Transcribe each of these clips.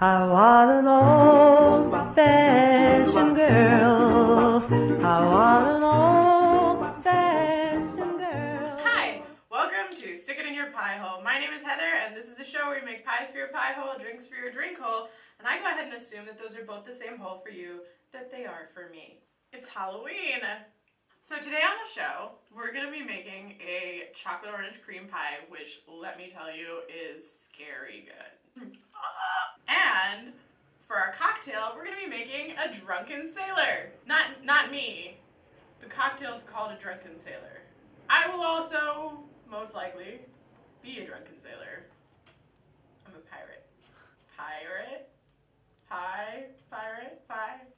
I want an old-fashioned girl. I want an old-fashioned girl. Hi, welcome to Stick It in Your Pie Hole. My name is Heather, and this is the show where we make pies for your pie hole, drinks for your drink hole, and I go ahead and assume that those are both the same hole for you that they are for me. It's Halloween! So today on the show, we're going to be making a chocolate orange cream pie, which, let me tell you, is scary good. And for our cocktail, we're going to be making a Drunken Sailor. Not me. The cocktail is called a Drunken Sailor. I will also, most likely, be a Drunken Sailor. I'm a pirate. PIErate? Pie?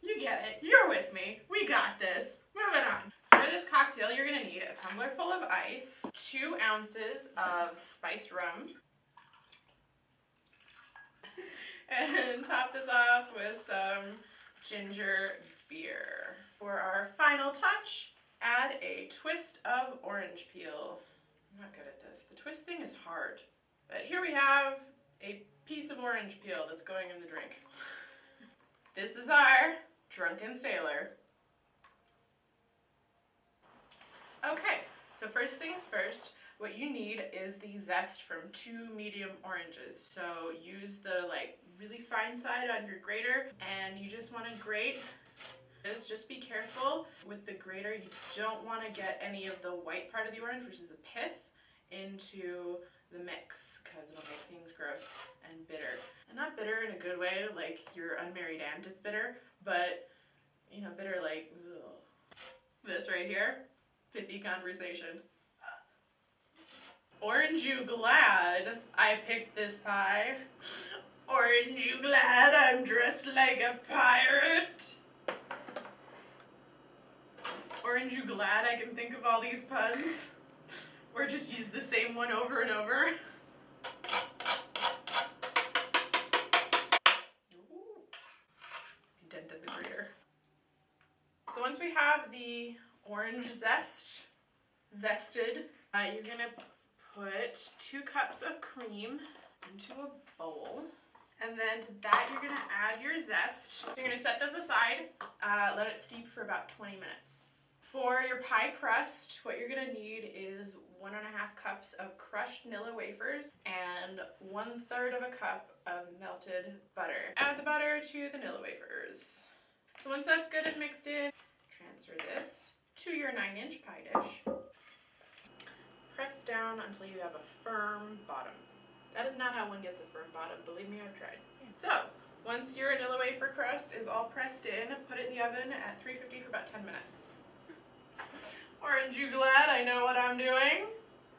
You get it. You're with me. We got this. Moving on. For this cocktail, you're going to need a tumbler full of ice, 2 ounces of spiced rum, and top this off with some ginger beer. For our final touch, add a twist of orange peel. I'm not good at this. The twist thing is hard. But here we have a piece of orange peel that's going in the drink. This is our Drunken Sailor. Okay, so first things first, what you need is the zest from 2 medium oranges. So use the really fine side on your grater, and you just want to grate. Just be careful with the grater. You don't want to get any of the white part of the orange, which is the pith, into the mix, because it'll make things gross and bitter. And not bitter in a good way, like your unmarried aunt is bitter, but, you know, bitter like, ugh. This right here, pithy conversation. Orange you glad I picked this pie? Orange you glad I'm dressed like a pirate? Orange you glad I can think of all these puns? Or just use the same one over and over? Ooh. I dented the grater. So once we have the orange zest zested, you're gonna put 2 cups of cream into a bowl. And then to that you're gonna add your zest. So you're gonna set this aside, let it steep for about 20 minutes. For your pie crust, what you're gonna need is 1.5 cups of crushed Nilla wafers and 1/3 of a cup of melted butter. Add the butter to the Nilla wafers. So once that's good and mixed in, transfer this to your 9-inch pie dish. Press down until you have a firm bottom. That is not how one gets a firm bottom, believe me, I've tried. So, once your Nilla wafer crust is all pressed in, put it in the oven at 350 for about 10 minutes. Aren't you glad I know what I'm doing?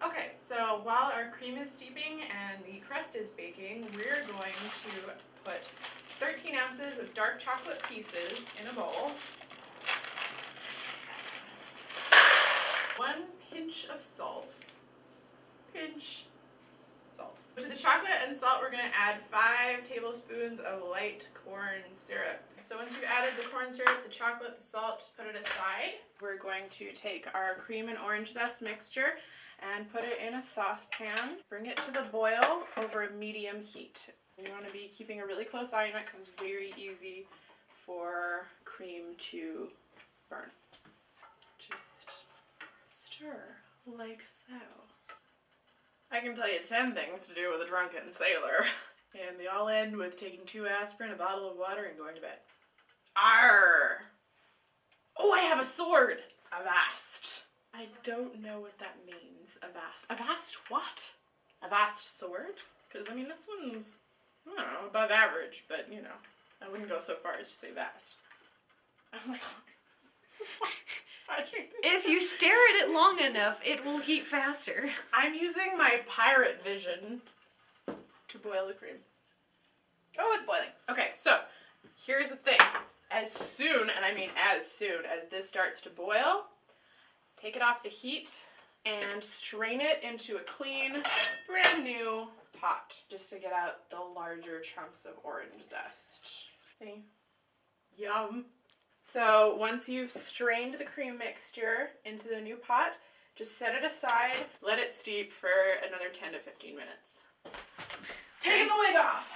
Okay, so while our cream is steeping and the crust is baking, we're going to put 13 ounces of dark chocolate pieces in a bowl. 1 pinch of salt. To the chocolate and salt, we're going to add 5 tablespoons of light corn syrup. So once you've added the corn syrup, the chocolate, the salt, just put it aside. We're going to take our cream and orange zest mixture and put it in a saucepan. Bring it to the boil over a medium heat. You want to be keeping a really close eye on it because it's very easy for cream to burn. Just stir like so. I can tell you 10 things to do with a Drunken Sailor. And they all end with taking 2 aspirin, a bottle of water, and going to bed. Arr! Oh, I have a sword! Avast. I don't know what that means. Avast. Avast what? Avast sword? Because, I mean, this one's, I don't know, above average, but, you know, I wouldn't go so far as to say vast. I'm like, if you stare at it long enough, it will heat faster. I'm using my pirate vision to boil the cream. Oh, it's boiling. Okay, so here's the thing. As soon, and I mean as soon as this starts to boil, take it off the heat and strain it into a clean, brand new pot, just to get out the larger chunks of orange zest. See? Yum. So once you've strained the cream mixture into the new pot, just set it aside, let it steep for another 10 to 15 minutes. Taking the wig off.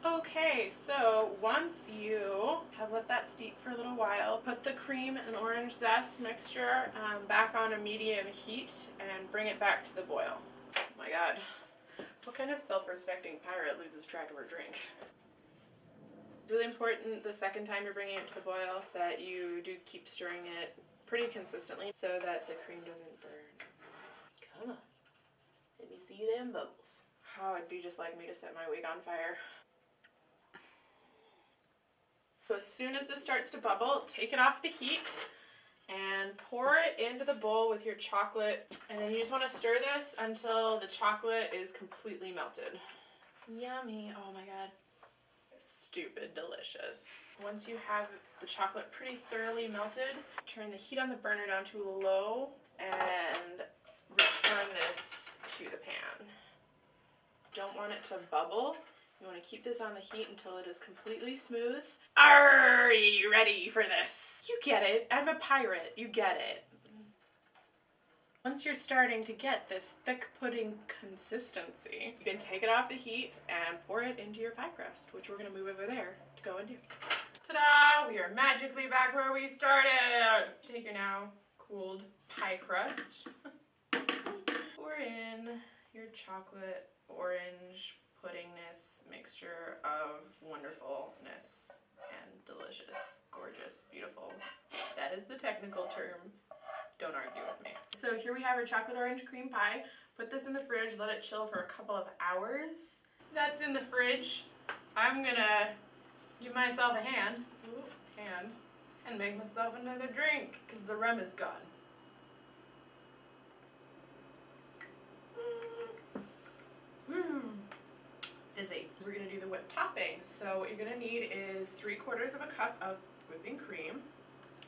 Okay, so once you have let that steep for a little while, put the cream and orange zest mixture back on a medium heat and bring it back to the boil. Oh my god. What kind of self-respecting pirate loses track of her drink? It's really important the second time you're bringing it to the boil that you do keep stirring it pretty consistently so that the cream doesn't burn. Come on. Let me see them bubbles. Oh, it'd be just like me to set my wig on fire. So as soon as this starts to bubble, take it off the heat and pour it into the bowl with your chocolate. And then you just want to stir this until the chocolate is completely melted. Yummy. Oh my god. Stupid delicious. Once you have the chocolate pretty thoroughly melted, turn the heat on the burner down to low and return this to the pan. Don't want it to bubble. You want to keep this on the heat until it is completely smooth. Are you ready for this? You get it. I'm a pirate. You get it. Once you're starting to get this thick pudding consistency, you can take it off the heat and pour it into your pie crust, which we're going to move over there to go and do. Ta-da! We are magically back where we started. Take your now cooled pie crust. Pour in your chocolate orange puddingness mixture of wonderfulness and delicious, gorgeous, beautiful. That is the technical term. Don't argue with me. So here we have our chocolate orange cream pie. Put this in the fridge, let it chill for a couple of hours. That's in the fridge. I'm gonna give myself a hand, and make myself another drink because the rum is gone. Fizzy. We're gonna do the whipped topping. So what you're gonna need is 3/4 cup of whipping cream.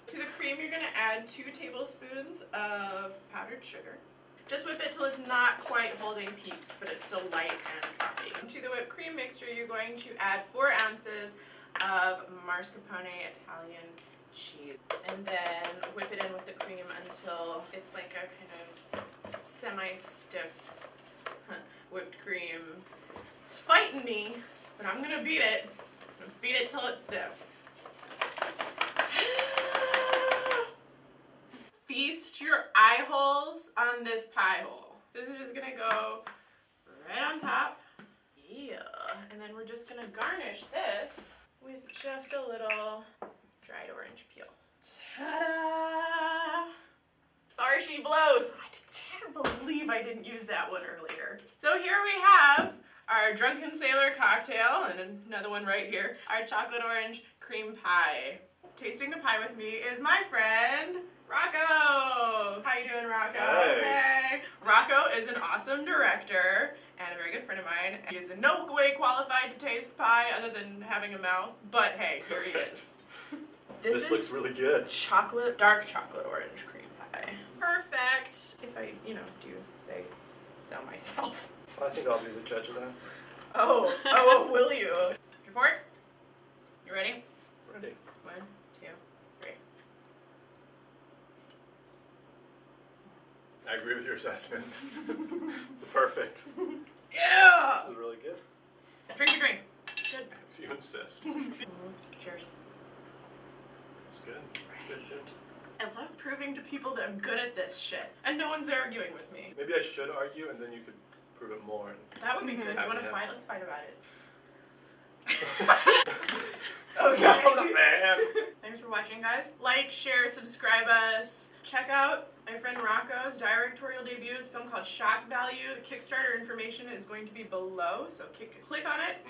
To the cream, you're gonna add 2 tablespoons of powdered sugar. Just whip it till it's not quite holding peaks, but it's still light and frothy. To the whipped cream mixture, you're going to add 4 ounces of Marscapone Italian cheese. And then whip it in with the cream until it's like a kind of semi-stiff whipped cream. It's fighting me, but I'm gonna beat it. I'm gonna beat it till it's stiff. Feast your eye holes on this pie hole. This is just gonna go right on top. Yeah. And then we're just gonna garnish this with just a little dried orange peel. Ta-da! There she blows. I can't believe I didn't use that one earlier. So here we have our Drunken Sailor cocktail, and another one right here, our chocolate orange cream pie. Tasting the pie with me is my friend, Rocco. How you doing, Rocco? Hey. Rocco is an awesome director and a very good friend of mine. He is in no way qualified to taste pie other than having a mouth, but hey, here he is. This looks really good. Dark chocolate orange cream pie. Perfect. If I, do say so myself. I think I'll be the judge of that. Oh, will you? Your fork? You ready? Ready. 1, 2, 3. I agree with your assessment. Perfect. Yeah! This is really good. Drink your drink. Good. If you insist. Cheers. It's good. It's good too. I love proving to people that I'm good at this shit, and no one's arguing with me. Maybe I should argue, and then you could prove it more. That would be good. You want to Yeah. fight? Let's fight about it. Okay. No, man. Thanks for watching, guys. Like, share, subscribe us. Check out my friend Rocco's directorial debut. It's a film called Shock Value. The Kickstarter information is going to be below, so click on it.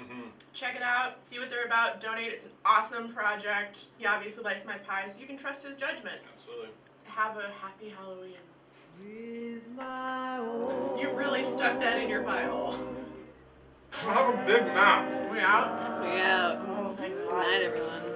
Check it out. See what they're about. Donate. It's an awesome project. He obviously likes my pie, so you can trust his judgment. Absolutely. Have a happy Halloween. With my own You really stuck that in your pie hole. I have a big mouth. We out? Yeah. Oh, thank Good God. night, everyone.